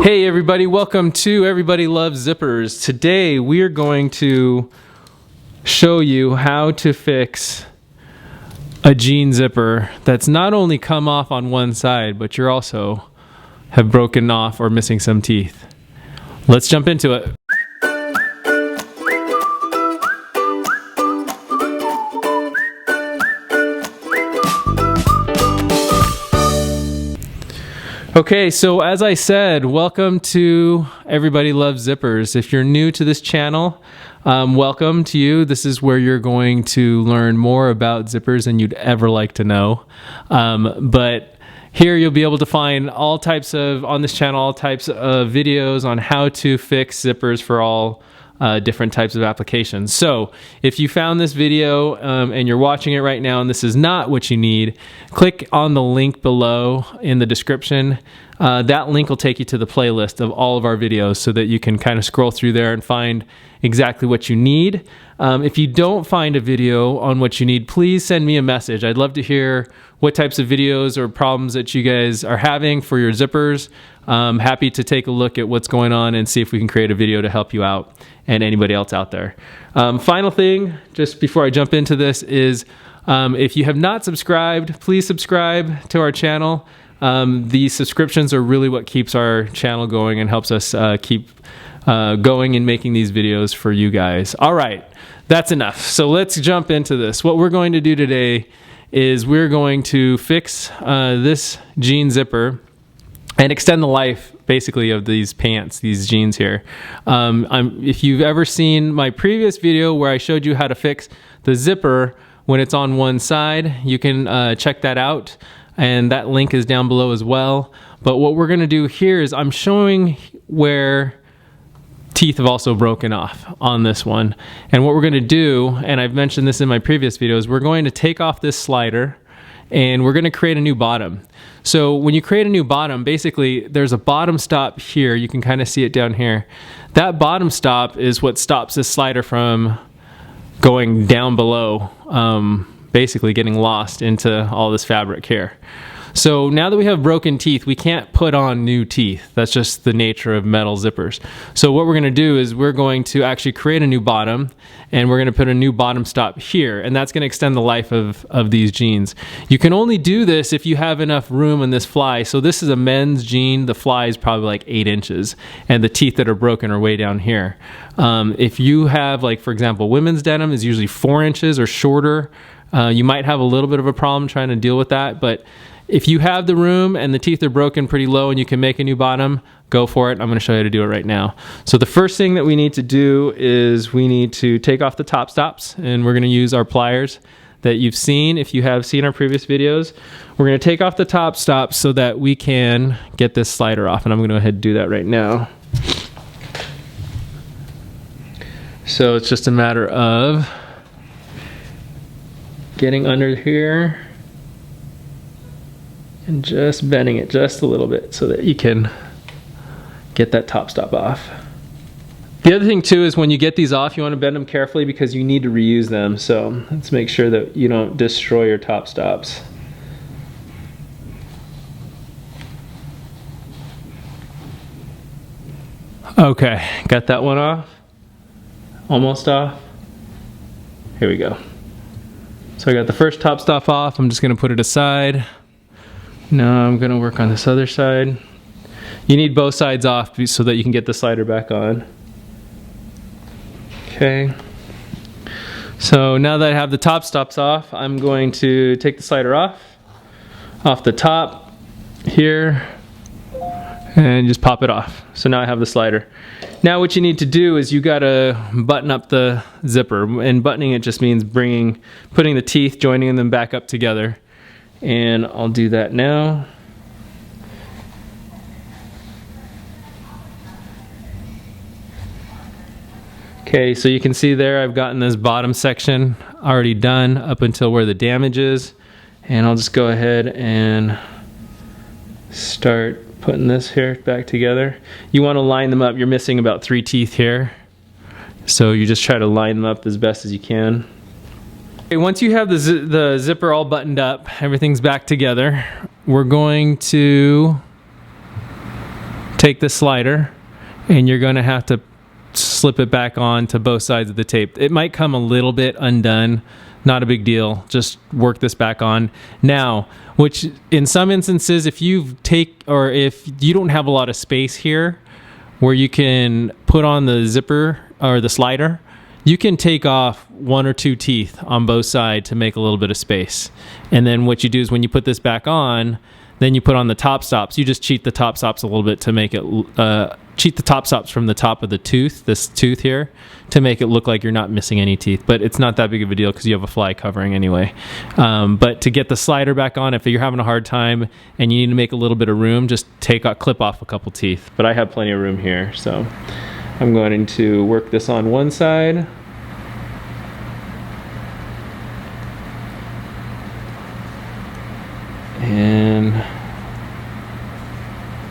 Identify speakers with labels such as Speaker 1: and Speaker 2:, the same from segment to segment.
Speaker 1: Hey everybody, welcome to Everybody Loves Zippers. Today we are going to show you how to fix a jean zipper that's not only come off on one side, but you're also have broken off or missing some teeth. Let's jump into it. Okay, so as I said, welcome to Everybody Loves Zippers. If you're new to this channel, welcome to you. This is where you're going to learn more about zippers than you'd ever like to know. But here you'll be able to find all types of videos on how to fix zippers for all different types of applications. So if you found this video and you're watching it right now and this is not what you need, click on the link below in the description. That link will take you to the playlist of all of our videos so that you can kind of scroll through there and find exactly what you need. If you don't find a video on what you need, please send me a message. I'd love to hear what types of videos or problems that you guys are having for your zippers. Happy to take a look at what's going on and see if we can create a video to help you out and anybody else out there. Final thing, just before I jump into this, is if you have not subscribed, please subscribe to our channel. These subscriptions are really what keeps our channel going and helps us keep going and making these videos for you guys. All right, that's enough. So let's jump into this. What we're going to do today is we're going to fix this jean zipper and extend the life basically of these pants, these jeans here. If you've ever seen my previous video where I showed you how to fix the zipper when it's on one side, you can check that out, and that link is down below as well. But what we're gonna do here is I'm showing where teeth have also broken off on this one. And what we're gonna do, and I've mentioned this in my previous videos, we're going to take off this slider and we're gonna create a new bottom. So when you create a new bottom, basically there's a bottom stop here. You can kind of see it down here. That bottom stop is what stops this slider from going down below, basically getting lost into all this fabric here. So now that we have broken teeth, we can't put on new teeth. That's just the nature of metal zippers. So what we're gonna do is we're going to actually create a new bottom, and we're gonna put a new bottom stop here, and that's gonna extend the life of these jeans. You can only do this if you have enough room in this fly. So this is a men's jean. The fly is probably like 8 inches, and the teeth that are broken are way down here. If you have, like, for example, women's denim is usually 4 inches or shorter. You might have a little bit of a problem trying to deal with that, but if you have the room and the teeth are broken pretty low and you can make a new bottom, go for it. I'm gonna show you how to do it right now. So the first thing that we need to do is we need to take off the top stops, and we're gonna use our pliers that you've seen. If you have seen our previous videos, we're gonna take off the top stops so that we can get this slider off, and I'm gonna go ahead and do that right now. So it's just a matter of getting under here and just bending it just a little bit so that you can get that top stop off. The other thing too is when you get these off, you want to bend them carefully because you need to reuse them. So let's make sure that you don't destroy your top stops. Okay, got that one off. Almost off. Here we go. So I got the first top stop off. I'm just gonna put it aside. Now I'm gonna work on this other side. You need both sides off so that you can get the slider back on. Okay. So now that I have the top stops off, I'm going to take the slider off the top here, and just pop it off. So now I have the slider. Now what you need to do is you gotta button up the zipper, and buttoning it just means putting the teeth, joining them back up together. And I'll do that now. Okay, so you can see there I've gotten this bottom section already done up until where the damage is. And I'll just go ahead and start putting this here back together. You want to line them up. You're missing about 3 teeth here. So you just try to line them up as best as you can. Okay, once you have the zipper all buttoned up, everything's back together, we're going to take the slider, and you're going to have to slip it back on to both sides of the tape. It might come a little bit undone. Not a big deal. Just work this back on. Now, which in some instances, if you don't have a lot of space here where you can put on the zipper or the slider, you can take off 1 or 2 teeth on both sides to make a little bit of space. And then what you do is when you put this back on, then you put on the top stops. You just cheat the top stops a little bit to make it, cheat the top stops from the top of the tooth, this tooth here, to make it look like you're not missing any teeth. But it's not that big of a deal because you have a fly covering anyway. But to get the slider back on, if you're having a hard time and you need to make a little bit of room, just clip off a couple teeth. But I have plenty of room here, so I'm going to work this on one side. And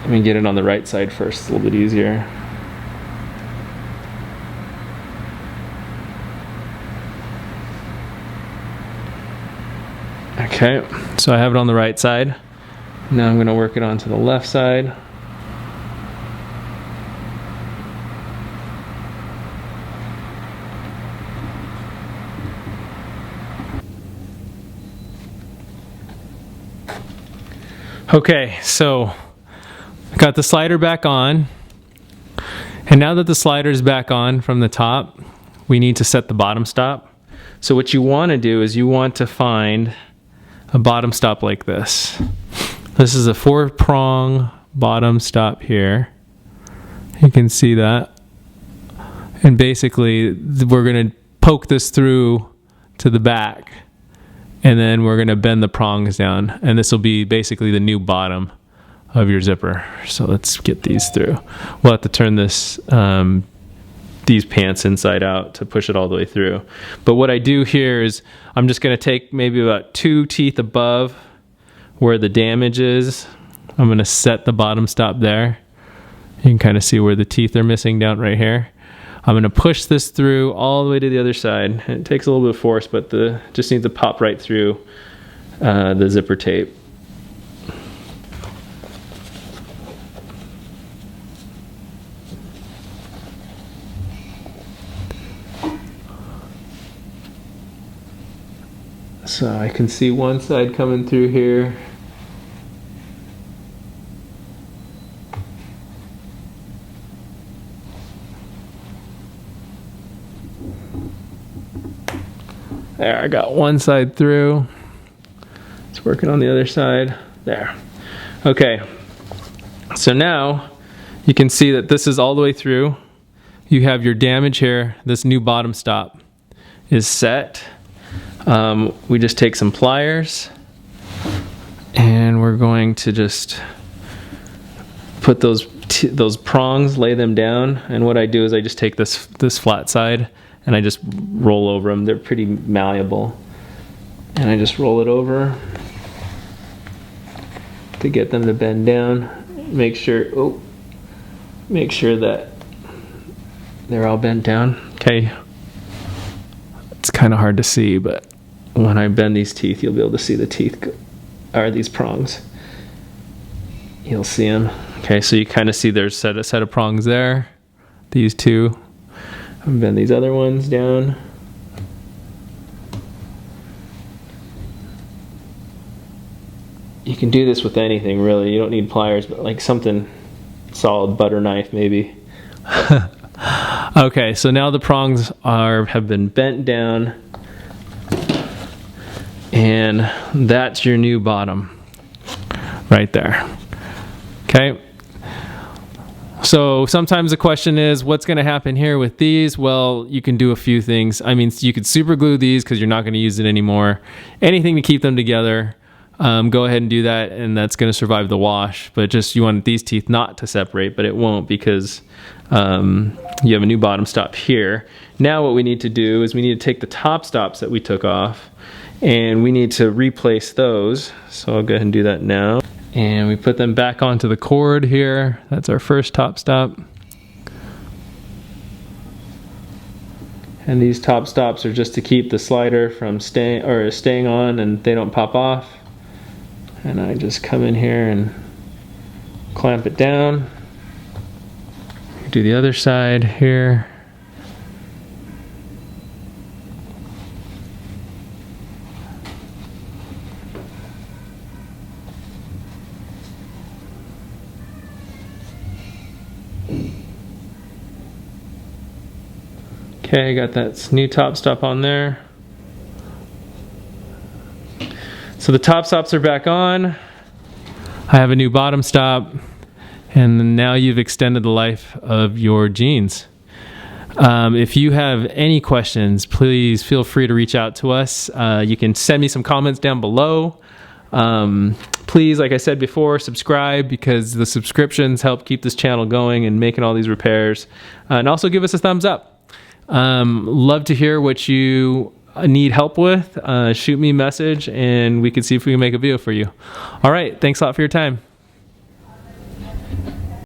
Speaker 1: let me get it on the right side first, it's a little bit easier. Okay, so I have it on the right side. Now I'm going to work it onto the left side. Okay, so I got the slider back on, and now that the slider is back on from the top, we need to set the bottom stop. So what you want to do is you want to find a bottom stop like this. This is a 4-prong bottom stop here. You can see that. And basically, we're going to poke this through to the back, and then we're going to bend the prongs down, and this will be basically the new bottom of your zipper. So let's get these through. We'll have to turn this these pants inside out to push it all the way through. But what I do here is I'm just going to take maybe about 2 teeth above where the damage is. I'm going to set the bottom stop there. You can kind of see where the teeth are missing down right here. I'm going to push this through all the way to the other side. It takes a little bit of force, but just needs to pop right through the zipper tape. So I can see one side coming through here. There, I got one side through. It's working on the other side. There. Okay. So now you can see that this is all the way through. You have your damage here. This new bottom stop is set. We just take some pliers and we're going to just put those prongs, lay them down. And what I do is I just take this flat side and I just roll over them. They're pretty malleable. And I just roll it over to get them to bend down. Make sure that they're all bent down. Okay. It's kind of hard to see, but when I bend these teeth, you'll be able to see the teeth, or these prongs. You'll see them. Okay, so you kind of see there's a set of prongs there. These two. And bend these other ones down. You can do this with anything, really. You don't need pliers, but like something solid, butter knife maybe. Okay, so now the prongs have been bent down, and that's your new bottom right there. Okay. So sometimes the question is, what's going to happen here with these? Well, you can do a few things. I mean, you could super glue these because you're not going to use it anymore. Anything to keep them together, go ahead and do that, and that's going to survive the wash. But just you want these teeth not to separate, but it won't because you have a new bottom stop here. Now what we need to do is we need to take the top stops that we took off, and we need to replace those. So I'll go ahead and do that now. And we put them back onto the cord here. That's our first top stop. And these top stops are just to keep the slider from staying on and they don't pop off. And I just come in here and clamp it down. Do the other side here. Okay, I got that new top stop on there. So the top stops are back on. I have a new bottom stop, and now you've extended the life of your jeans. If you have any questions, please feel free to reach out to us. You can send me some comments down below. Please, like I said before, subscribe, because the subscriptions help keep this channel going and making all these repairs. And also give us a thumbs up. Love to hear what you need help with. Shoot me a message and we can see if we can make a video for you. All right. Thanks a lot for your time.